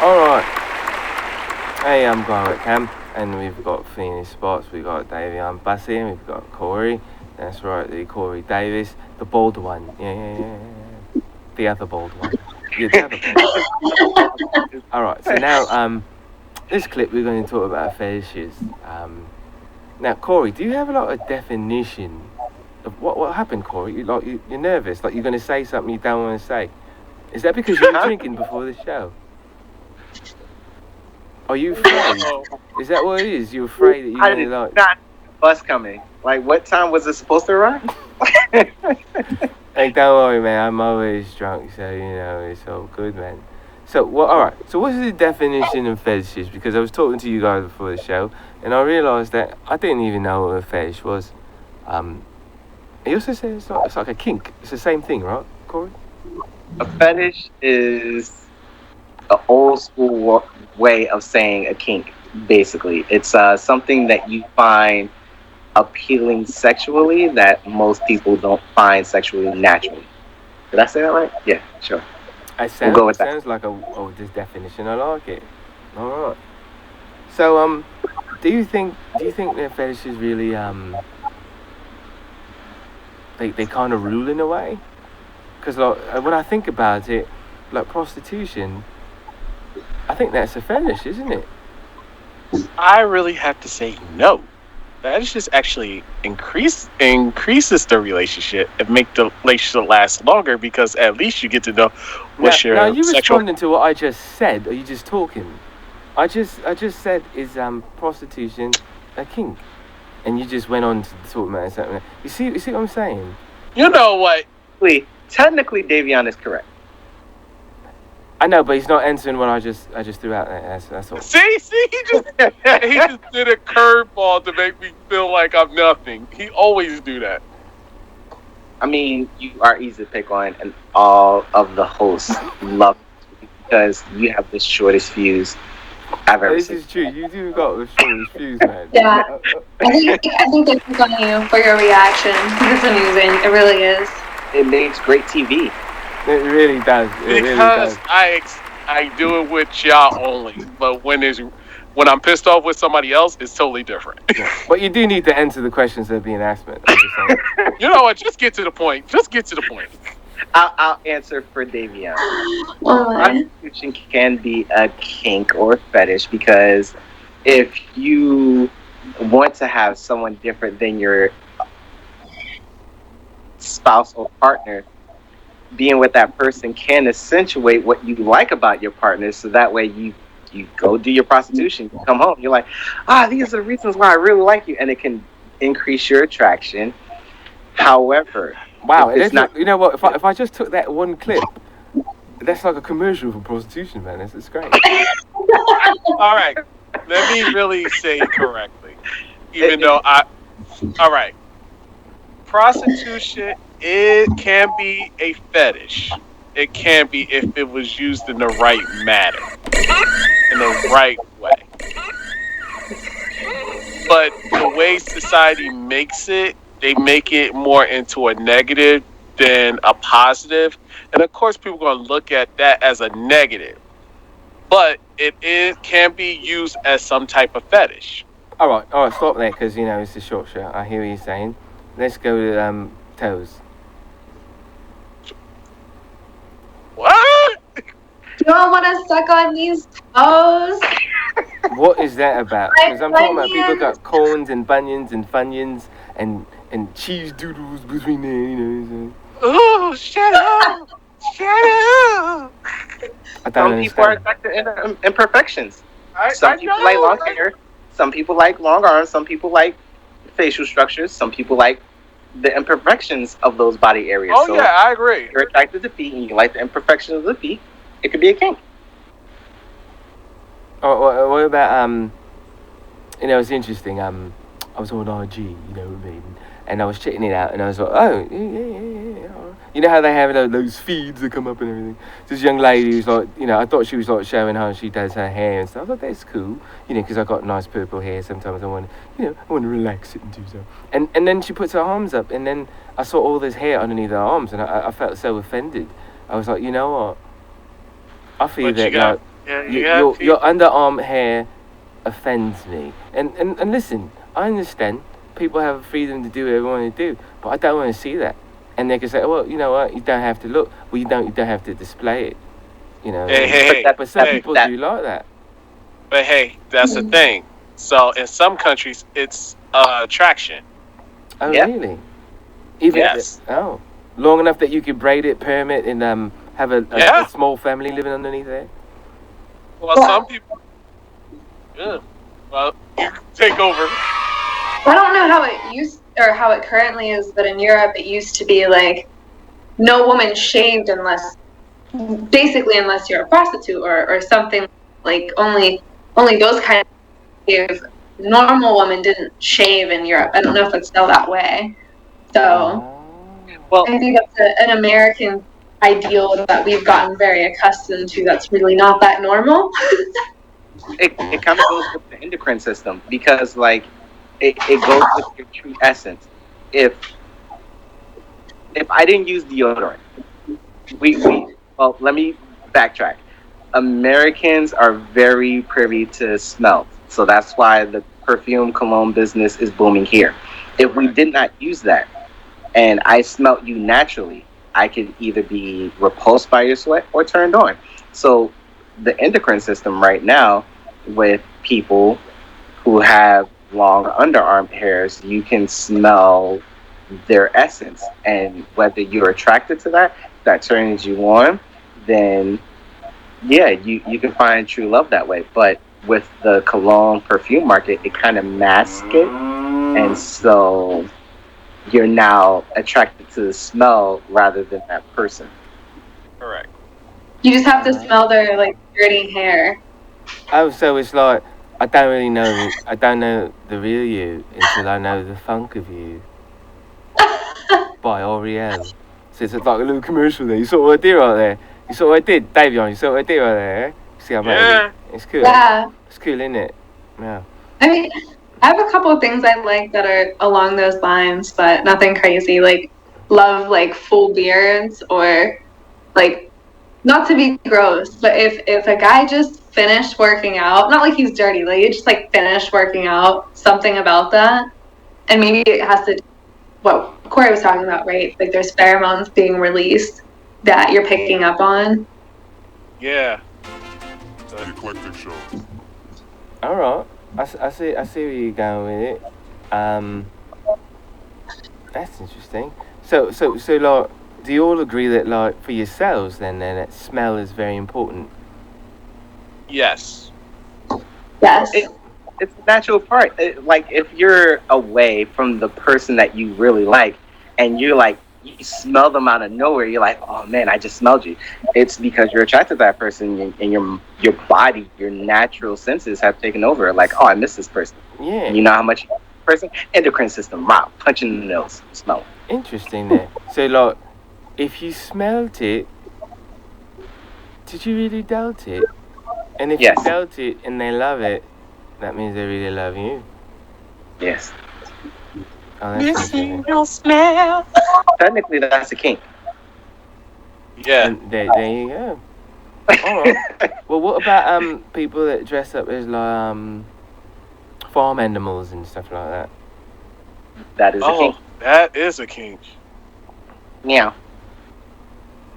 Alright. Hey, I'm Guy Whitcam, and we've got Phoenix Spots, we've got Davion Bussy, and we've got Corey. That's right, the Corey Davis, the bald one. Yeah. The other bald one. Yeah, the other bald one. Alright, so now, this clip we're going to talk about fetishes. Now, Corey, do you have a definition of what happened, Corey? You're nervous, like you're going to say something you don't want to say. Is that because you were drinking before the show? Are you afraid? Is that what it is? You're afraid that you're going to not bus coming. Like, what time was it supposed to arrive? Hey, don't worry, man. I'm always drunk, so it's all good, man. So, all right. So, what's the definition of fetishes? Because I was talking to you guys before the show, and I realised that I didn't even know what a fetish was. He also said it's like a kink. It's the same thing, right, Corey? A fetish is an old school way of saying a kink, basically. It's something that you find appealing sexually that most people don't find sexually naturally. Did I say that right? Yeah, sure. We'll go with that. Sounds like this definition. I like it. All right. So, do you think that fetishes really they kind of rule in a way? Because when I think about it, like prostitution, I think that's a fetish, isn't it? I really have to say no. That is just actually increases the relationship and make the relationship last longer, because at least you get to know what your Now, are you sexual... responding to what I just said, or are you just talking? I just said, is prostitution a kink? And you just went on to talk about something. You see what I'm saying? You know what? Technically, Davion is correct. I know, but he's not answering what I just threw out there. That's all. See, he just did a curveball to make me feel like I'm nothing. He always do that. I mean, you are easy to pick on, and all of the hosts love it because you have the shortest fuse I've ever seen. This is true. You do got the shortest fuse, man. Yeah. I think they pick on you for your reaction. It's amusing. It really is. It makes great TV. It really does. Because I do it with y'all only, but when I'm pissed off with somebody else, it's totally different. Yeah. But you do need to answer the questions that are being asked, man. You know what? Just get to the point. I'll answer for Davion. Prostitution can be a kink or a fetish because if you want to have someone different than your spouse or partner, being with that person can accentuate what you like about your partner, so that way you go do your prostitution, you come home, you're like, these are the reasons why I really like you, and it can increase your attraction. However, wow, you know what? If I just took that one clip, that's like a commercial for prostitution, man. It's great. All right, let me really say it correctly, even though all right, prostitution, it can be a fetish. It can be if it was used in the right manner, in the right way. But the way society makes it, they make it more into a negative than a positive. And of course, people are going to look at that as a negative. But it can be used as some type of fetish. All right, stop there, because, it's a short show. I hear what you're saying. Let's go to toes. What? You don't want to suck on these toes? What is that about? Because I'm talking about people got corns and bunions and funyuns and cheese doodles between there, Oh, shut up! Some people are attracted to imperfections. Some people like long hair. Some people like long arms. Some people like facial structures. Some people like the imperfections of those body areas. Oh, yeah, I agree. If you're attracted to feet and you like the imperfections of the feet, it could be a kink. Oh, what about, it's interesting. I was on RG, you know what I mean? And I was checking it out, and I was like, oh, yeah. You know how they have those feeds that come up and everything? This young lady was like, I thought she was like showing how she does her hair and stuff. I was like, that's cool, because I got nice purple hair. Sometimes I want to relax it and do so. And then she puts her arms up, and then I saw all this hair underneath her arms, and I felt so offended. I was like, you know what? I feel Yeah, Your underarm hair offends me. And listen, I understand people have freedom to do what they want to do, but I don't want to see that. And they can say, well, you know what, you don't have to look. Well, you don't have to display it. You know. But some people do like that. But hey, that's the thing. So in some countries, it's attraction. Oh, Yep. really? Even Yes. long enough that you could braid it, perm it, and have Yeah. a small family living underneath there. Well, some people. Yeah. Well, you take over. I don't know how it used or how it currently is, but in Europe it used to be like no woman shaved unless you're a prostitute or something, like only those kind of normal women didn't shave in Europe. I don't know if it's still that way. So Well, I think that's an American ideal that we've gotten very accustomed to. That's really not that normal. it kind of goes with the endocrine system because like it goes with your true essence. If I didn't use deodorant, we well, let me backtrack. Americans are very privy to smell, so that's why the perfume cologne business is booming here. If we did not use that and I smelt you naturally, I could either be repulsed by your sweat or turned on. So the endocrine system right now with people who have long underarm hairs, you can smell their essence. And whether you're attracted to that, that turns you on, then yeah, you can find true love that way. But with the cologne perfume market, it kind of masks it. And so you're now attracted to the smell rather than that person. Correct. You just have to smell their like dirty hair. Oh, so it's like I don't know the real you until I know the funk of you by L'Oreal. So it's like a little commercial there. You saw what I did right there. You saw what I did, Davion. You saw what I did right there. Eh? See how I made it. It's cool. Yeah. It's cool, isn't it? Yeah. I mean, I have a couple of things I like that are along those lines, but nothing crazy. Like, love like full beards or like, not to be gross, but if a guy just finished working out, not like he's dirty, like he just like finished working out, something about that, and maybe it has to what Corey was talking about, right? Like there's pheromones being released that you're picking up on. Yeah. The Eclectic Show. All right. I see where you're going with it. That's interesting. So like, do you all agree that like for yourselves then that smell is very important? Yes. Yes. It's a natural part. Like if you're away from the person that you really like, and you're like you smell them out of nowhere, you're like, oh man, I just smelled you. It's because you're attracted to that person, and your body, your natural senses have taken over. Like, oh, I miss this person. Yeah. You know how much you miss this person? Endocrine system, wow, punching in the nose, smell. Interesting there. So like, if you smelt it, did you really doubt it? And if Yes. you doubt it and they love it, that means they really love you. Yes. Oh, that's interesting. Your smell. Technically, that's a kink. Yeah. And there you go. All right. Well, what about people that dress up as like farm animals and stuff like that? That is a kink. That is a kink. Meow.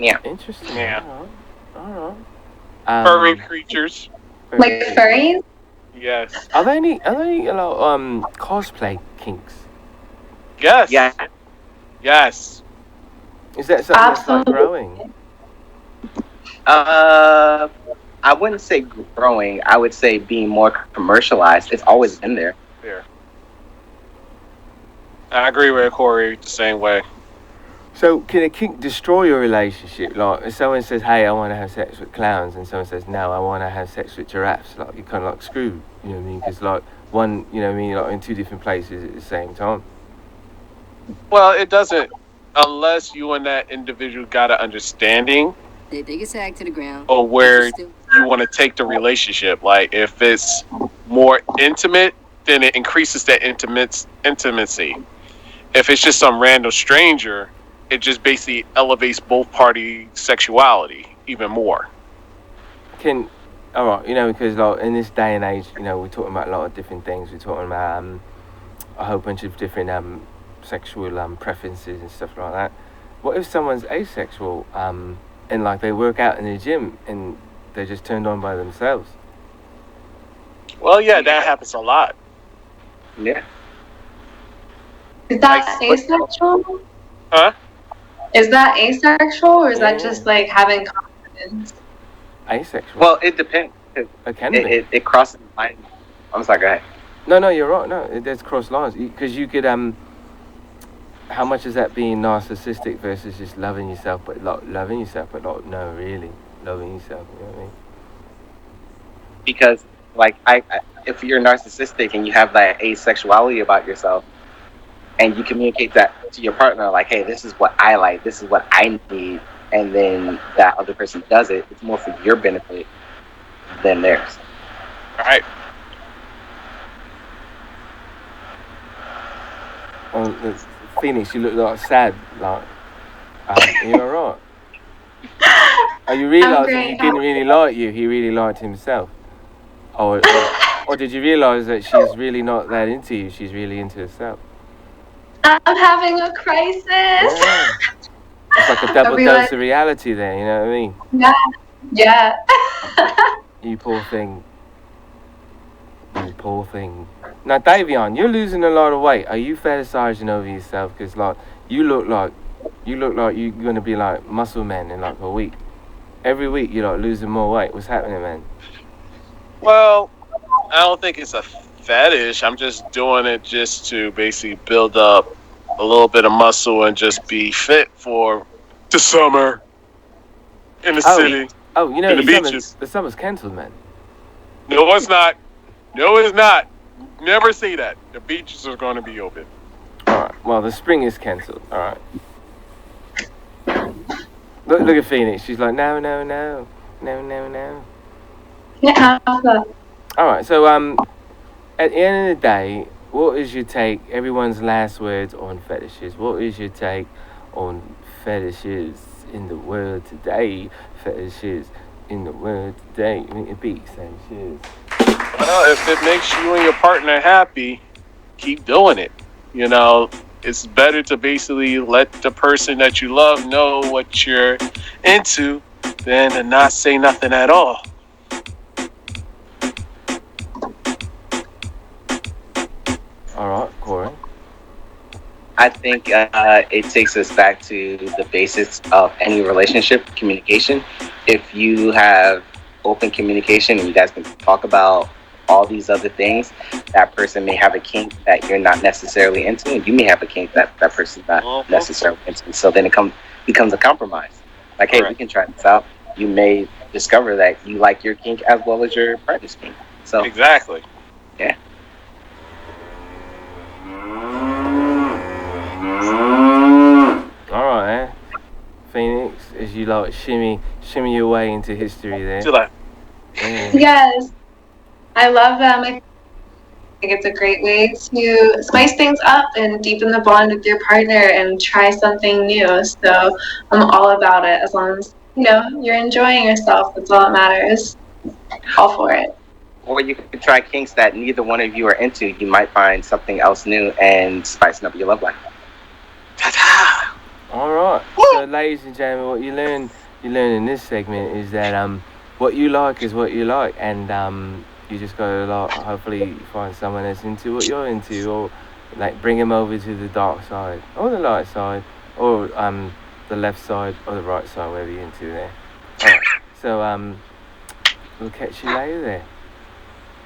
Meow. Interesting. Yeah. All right. Furry creatures. Like furries? Yes. Are there any like cosplay kinks? Yes. Yeah. Yes. Is that something that's like growing? I wouldn't say growing. I would say being more commercialized. It's always been there. There. I agree with Corey the same way. So can a kink destroy your relationship? Like if someone says, "Hey, I want to have sex with clowns," and someone says, "No, I want to have sex with giraffes," like you're kind of like screwed. You know what I mean? Because like one, you know what I mean, like in two different places at the same time. Well, it doesn't, unless you and that individual got an understanding They get sagged to the ground. or where Still- you want to take the relationship. Like if it's more intimate, then it increases that intimacy. If it's just some random stranger, it just basically elevates both party sexuality even more. Can All right, because like in this day and age, we're talking about a lot of different things. We're talking about a whole bunch of different sexual preferences and stuff like that. What if someone's asexual and like they work out in the gym and they're just turned on by themselves? Well, yeah, that happens a lot. Yeah. Is that asexual? Huh? Is that asexual, or is that Yeah. just like having confidence? Asexual. Well, it depends. It can be. It crosses the line. I'm sorry. Go ahead. No, you're right. No, there's cross lines because you could how much is that being narcissistic versus just loving yourself, but not loving yourself, but not no really loving yourself. You know what I mean? Because like if you're narcissistic and you have that asexuality about yourself, and you communicate that to your partner, like, hey, this is what I like, this is what I need, and then that other person does it, it's more for your benefit than theirs. Right. Phoenix, you look like sad. Like, you alright? Are you realising he didn't really like you? He really liked himself, or did you realise that she's really not that into you? She's really into herself. I'm having a crisis. Yeah. It's like a double dose of reality there. You know what I mean? Yeah. You poor thing. You poor thing. Now, Davion, you're losing a lot of weight. Are you fetishizing over yourself? Because like you look like you're gonna be like muscle man in like a week. Every week you're like losing more weight. What's happening, man? Well, I don't think it's a fetish. I'm just doing it just to basically build up a little bit of muscle and just be fit for the summer in the city. Oh, in the beaches. The summer's cancelled, man. No, it's not. No, it's not. Never say that. The beaches are going to be open. All right. Well, the spring is cancelled. All right. Look at Phoenix. She's like, no. Yeah. All right. So at the end of the day, what is your take? Everyone's last words on fetishes. What is your take on fetishes in the world today? Fetishes in the world today. It beats fetishes. Well, if it makes you and your partner happy, keep doing it. It's better to basically let the person that you love know what you're into than to not say nothing at all. All right, Corey. I think it takes us back to the basics of any relationship, communication. If you have open communication and you guys can talk about all these other things, that person may have a kink that you're not necessarily into, and you may have a kink that person's not necessarily into. So then it becomes a compromise. Like, hey, we can try this out. You may discover that you like your kink as well as your partner's kink. So exactly. Yeah. All right, Phoenix, as you like shimmy your way into history there. Yeah. Yes, I love them. I think it's a great way to spice things up and deepen the bond with your partner and try something new. So I'm all about it. As long as you're enjoying yourself, that's all that matters. All for it. Or you could try kinks that neither one of you are into. You might find something else new and spicing up your love life. Ta-ta! All right. So, ladies and gentlemen, what you learn in this segment is that what you like is what you like, and you just gotta hopefully find someone that's into what you're into, or like bring them over to the dark side, or the light side, or the left side, or the right side, wherever you're into there. All right. So we'll catch you later there.